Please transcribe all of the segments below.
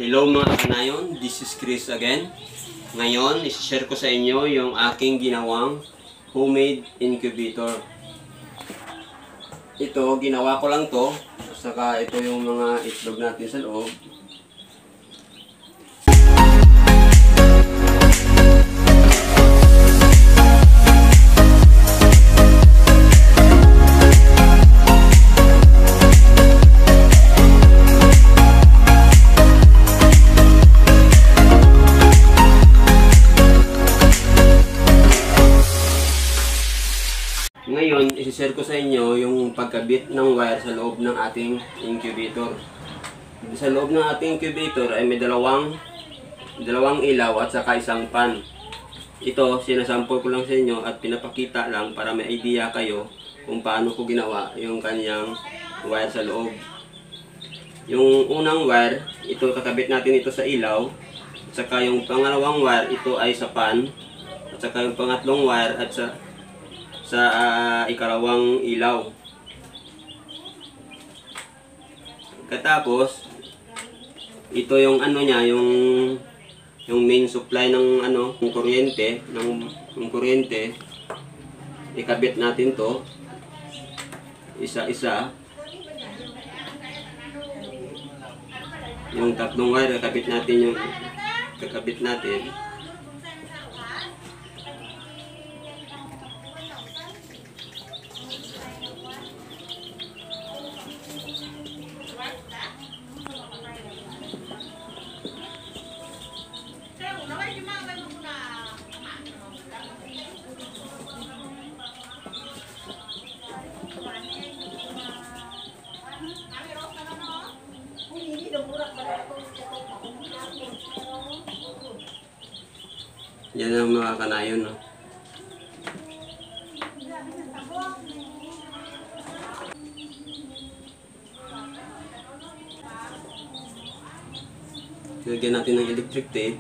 Hello mga kanayon, this is Chris again. Ngayon, isi-share ko sa inyo yung aking ginawang homemade incubator. Ito, ginawa ko lang to. Saka ito yung mga itlog natin sa loob. Ngayon, isi-share ko sa inyo yung pagkabit ng wire sa loob ng ating incubator. Sa loob ng ating incubator ay may dalawang ilaw at saka isang pan. Ito, sinasample ko lang sa inyo at pinapakita lang para may idea kayo kung paano ko ginawa yung kanyang wire sa loob. Yung unang wire, ito kakabit natin ito sa ilaw. At saka yung pangalawang wire, ito ay sa pan. At saka yung pangatlong wire at sa ikalawang ilaw. Katapos ito yung ano niya, yung main supply ng ng kuryente, ikabit natin to isa-isa. Yung tatlong wire kakabit natin. Yan ang mga kanayon, no? Lagyan natin ng electric tape.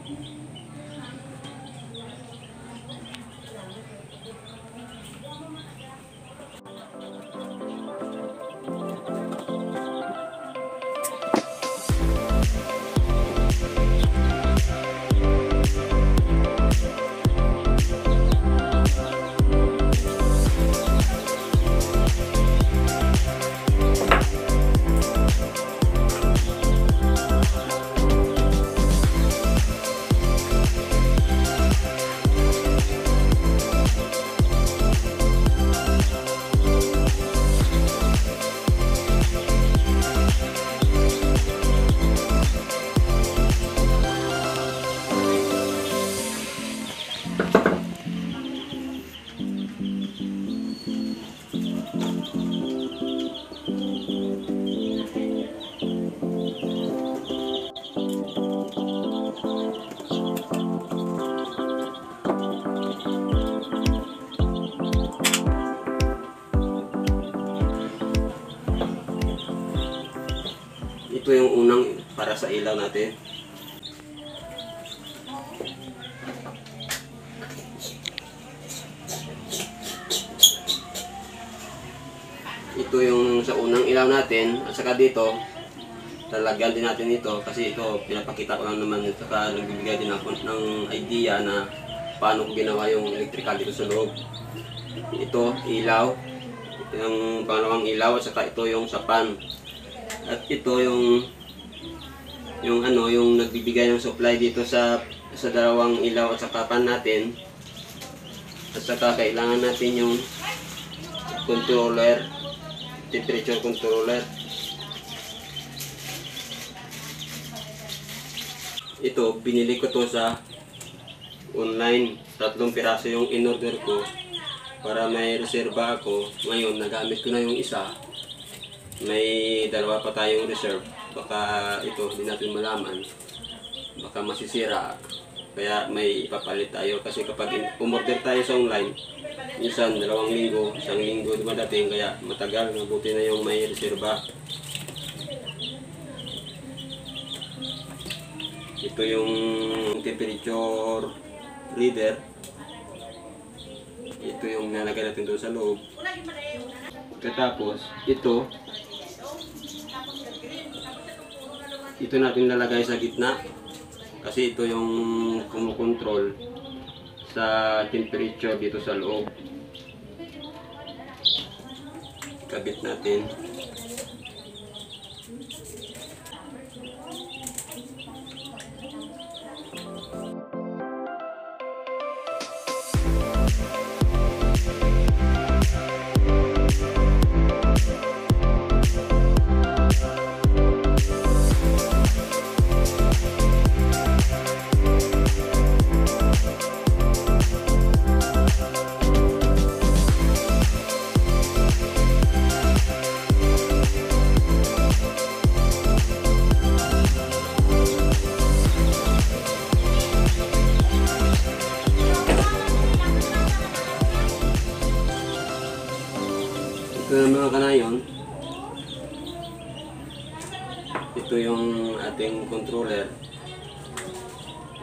Ito yung unang para sa ilaw natin. Ito yung sa unang ilaw natin. At saka dito, talagyan din natin ito kasi ito pinapakita ko lang naman. At saka nagbibigay din ako ng idea na paano ko ginawa yung electrical dito sa loob. Ito, ilaw. Ito yung pangalawang ilaw at saka ito yung sa pan. At ito yung nagbibigay ng supply dito sa dalawang ilaw at saka pan natin. At saka kailangan natin yung controller, temperature controller. Ito, binili ko to sa online. 3 piraso yung in-order ko para may reserva ako. Ngayon, nagamit ko na yung isa. May dalawa pa tayong reserve. Baka ito, hindi natin malaman. Baka masisira. Kaya may ipapalit tayo. Kasi kapag umorder tayo sa online, minsan 2 linggo, 1 linggo dumadating. Kaya matagal, mabuti na yung may reserva. Ito yung temperature reader. Ito yung nalagay natin doon sa loob. Tapos ito ito natin lalagay sa gitna kasi ito yung kumukontrol sa temperature dito sa loob. Kabit natin. Ito na mga kanayon, ito yung ating controller.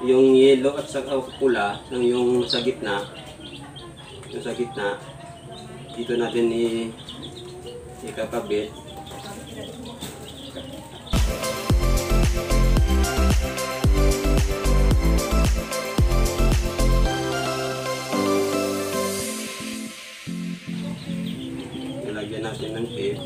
Yung yellow at saka pula, yung sa gitna, dito natin ikakabit. Lagyan natin ng tape.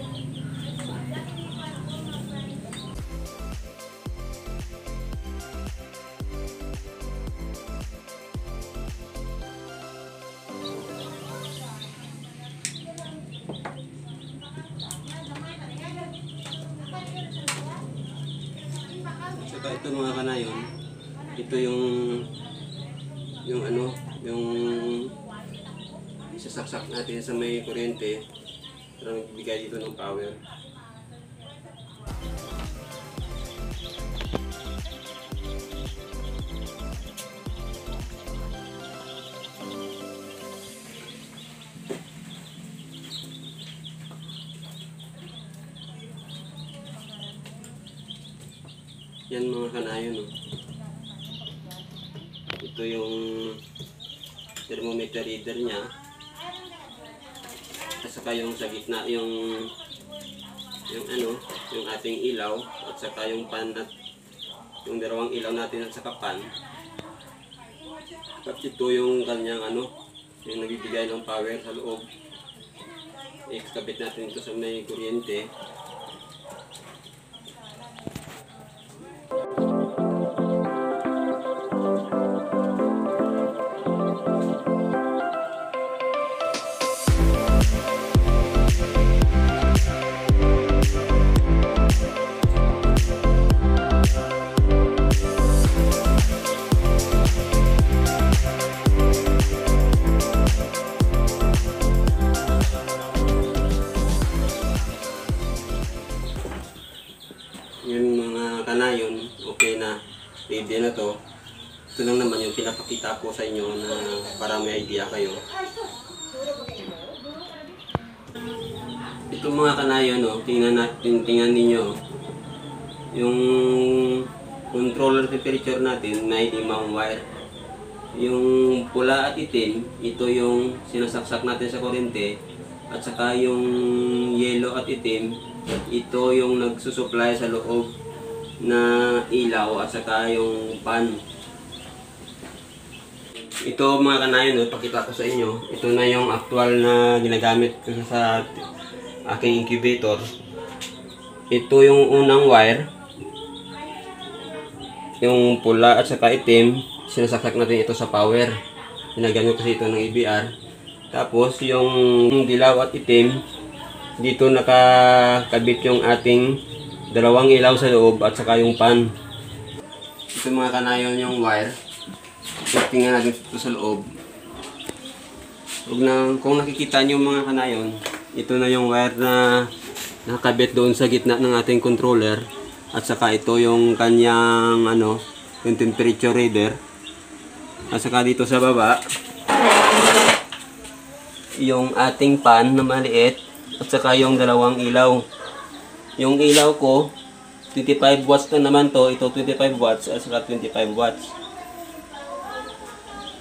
Saka ito mga kanayon, ito yung isasaksak natin sa may kuryente. Para magbigay dito ng power. Yan mga kanayon. Ito yung thermometer reader niya. At saka yung sa gitna yung ating ilaw at saka yung pan at yung dalawang ilaw natin at saka pan. At ito yung kanyang yung nagbibigay ng power sa loob. Ikakabit natin ito sa may kuryente. Yung mga kanayon, okay na, ready na to. Ito lang naman yung pinapakita ko sa inyo na para may idea kayo. Ito mga kanayon, tingnan ninyo. Yung controller temperature natin may 5 wire. Yung pula at itim, ito yung sinasaksak natin sa kuryente. At saka yung yellow at itim, ito yung nagsusupply sa loob na ilaw at saka yung pan. Ito mga kanayon, pakita ko sa inyo. Ito na yung actual na ginagamit ko sa aking incubator. Ito yung unang wire. Yung pula at saka itim, sinasaksak natin ito sa power. Ginagamit kasi ito ng EBR. Tapos yung dilaw at itim, dito nakakabit yung ating dalawang ilaw sa loob at saka yung pan. Ito mga kanayon yung wire. Tingnan natin ito sa loob. Kung nakikita nyo mga kanayon, ito na yung wire na nakakabit doon sa gitna ng ating controller. At saka ito yung kanyang yung temperature reader. At saka dito sa baba, yung ating pan na maliit. At saka yung dalawang ilaw. Yung ilaw ko, 25 watts na naman to. Ito 25 watts at saka 25 watts.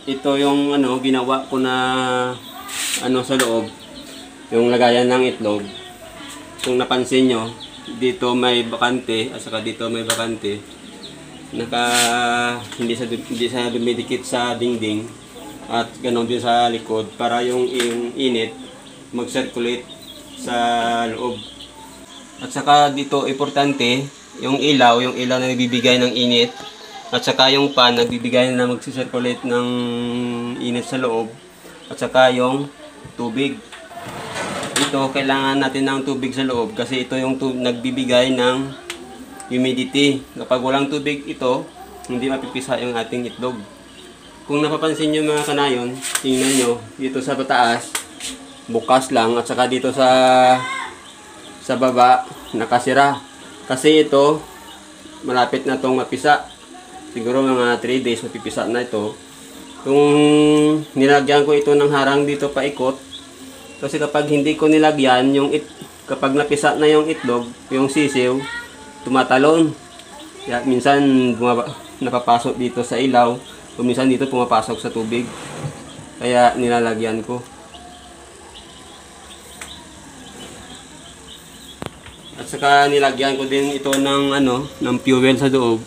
Ito yung ginawa ko na sa loob. Yung lagayan ng itlog. Kung napansin nyo, dito may bakante at saka dito may bakante. Hindi siya dumidikit sa dingding at ganoon din sa likod para yung init mag-circulate sa loob. At saka dito importante yung ilaw na nagbibigay ng init at saka yung fan nagbibigay na mag-circulate ng init sa loob at saka yung tubig. Ito, kailangan natin ng tubig sa loob kasi ito yung nagbibigay ng humidity. Kapag walang tubig ito, hindi mapipisa yung ating itlog. Kung napapansin nyo mga kanayon, tingnan nyo, dito sa pataas, bukas lang at saka dito sa baba, nakasira. Kasi ito, malapit na itong mapisa. Siguro mga 3 days mapipisa na ito. Kung nilagyan ko ito ng harang dito paikot, kasi kapag hindi ko nilagyan, kapag napisa na yung itlog, yung sisiw, tumatalon. Kaya minsan napapasok dito sa ilaw, o minsan dito pumapasok sa tubig. Kaya nilalagyan ko. At saka nilagyan ko din ito ng fuel sa loob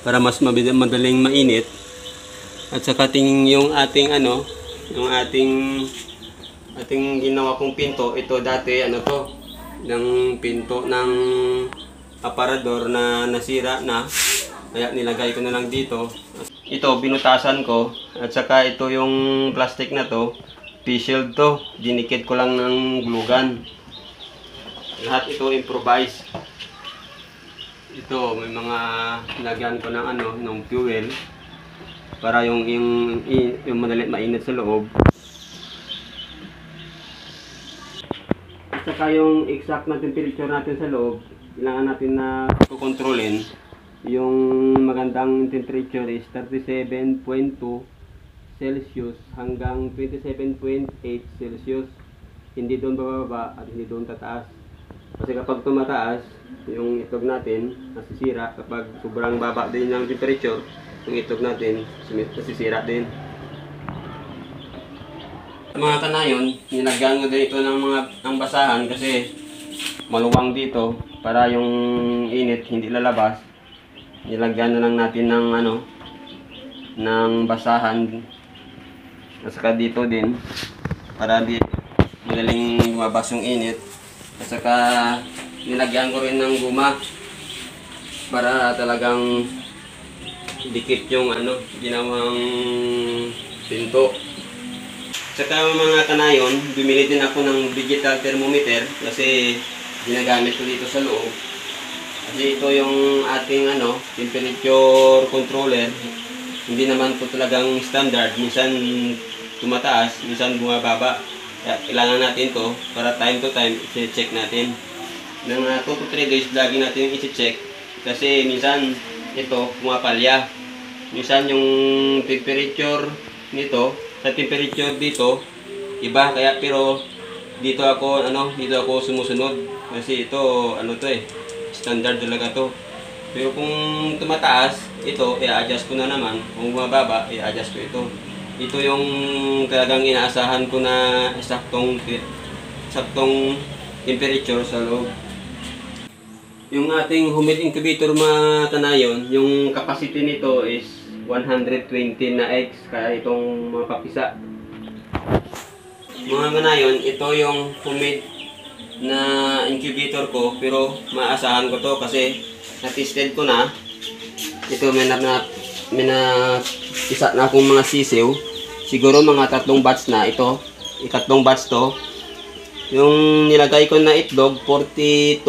para mas madaling mainit. At saka yung ating ginawa kong pinto, ito dati ng pinto ng aparador na nasira na, kaya nilagay ko na lang dito. Ito binutasan ko at saka ito yung plastic na to, P-shield to, dinikit ko lang ng glugan. Lahat ito improvise. Ito may mga lagyan ko ng fuel para yung madali mainit sa loob. Saka yung exact na temperature natin sa loob, kailangan natin na kontrolin. Yung magandang temperature is 37.2 Celsius hanggang 27.8 Celsius. Hindi doon bababa at hindi doon tataas. Kasi kapag tumataas, yung itlog natin nasisira. Kapag sobrang baba din yung temperature, yung itlog natin nasisira din. Mga kanayon, nilagyan ko din ito ng basahan kasi maluwang dito para yung init hindi lalabas. Nilagyan na lang natin ng basahan at saka dito din para madaling lumabas yung init. At saka nilagyan ko rin ng guma para talagang dikit yung ginawang pinto. Saka mga kanayon, bumili din ako ng digital thermometer kasi ginagamit ko dito sa loob. Kasi ito yung ating temperature controller. Hindi naman po talagang standard. Minsan tumataas, minsan bumababa. Kaya kailangan natin to para time to time i-check natin. Nang 2 to 3 days lagi natin i-check kasi minsan ito pumapalya. Minsan yung temperature nito sa temperature dito iba, kaya pero dito ako sumusunod kasi ito standard talaga to. Pero kung tumataas ito, i-adjust ko na naman. Kung bumababa, i-adjust ko ito. Ito yung talagang inaasahan ko na saktong temperature sa loob. Yung ating humid incubator mga kanayon, yung capacity nito is 120 na X, kaya itong mga papisa. Mga kanayon, ito yung humid na incubator ko, pero maasahan ko to kasi na-tested ko na. Ito may isa na akong mga sisiw. Siguro mga 3 batch na ito. Ikatlong batch to. Yung nilagay ko na itlog, 42.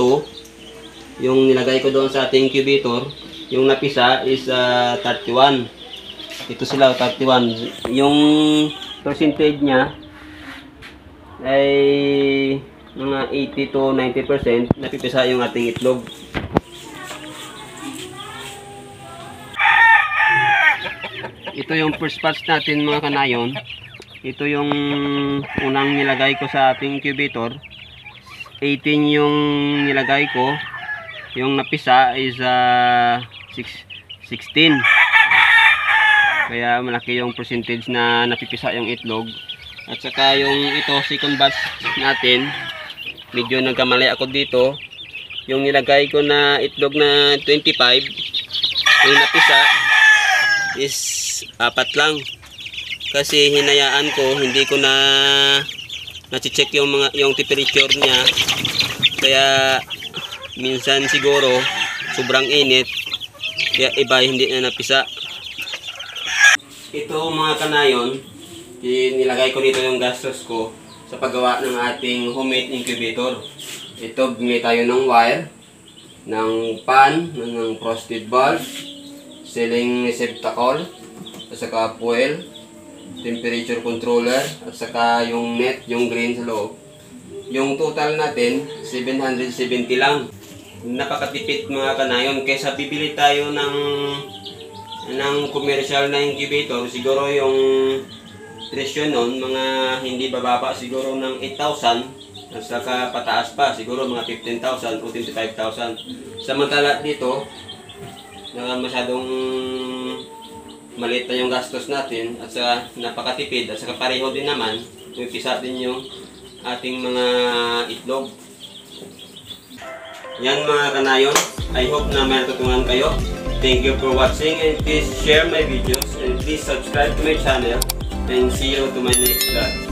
Yung nilagay ko doon sa ating incubator, yung napisa is 31. Ito sila 31. Yung percentage niya ay mga 80 to 90% napipisa yung ating itlog. Ito yung first batch natin mga kanayon. Ito yung unang nilagay ko sa ating incubator. 18 yung nilagay ko. Yung napisa is 16. Kaya malaki yung percentage na napipisa yung itlog. At saka yung ito second batch natin, medyo nagkamali ako dito. yung nilagay ko na itlog na 25, yung napisa is 4 lang. Kasi hinayaan ko, hindi ko na-check yung temperature niya. Kaya minsan siguro sobrang init, kaya iba hindi na napisa. Ito mga kanayon, nilagay ko dito yung gastos ko sa paggawa ng ating homemade incubator. Ito, bumili tayo ng wire, ng pan, ng frosted bulb, ceiling receptacle, at saka fuel, temperature controller, at saka yung net, yung green sa loob. Yung total natin, 770 lang. Napakatipid mga kanayon. Kaysa bibili tayo ng commercial na incubator, siguro yung presyo nun, mga hindi bababa siguro ng 8,000. At saka pataas pa, siguro mga 15,000 o 25,000. Samantala dito, na masyadong maliit na yung gastos natin at saka napakatipid at saka pareho din naman, pisa din yung ating mga itlog. Yan mga kanayon, I hope na may natutunan kayo. Thank you for watching and please share my videos and please subscribe to my channel and see you to my next vlog.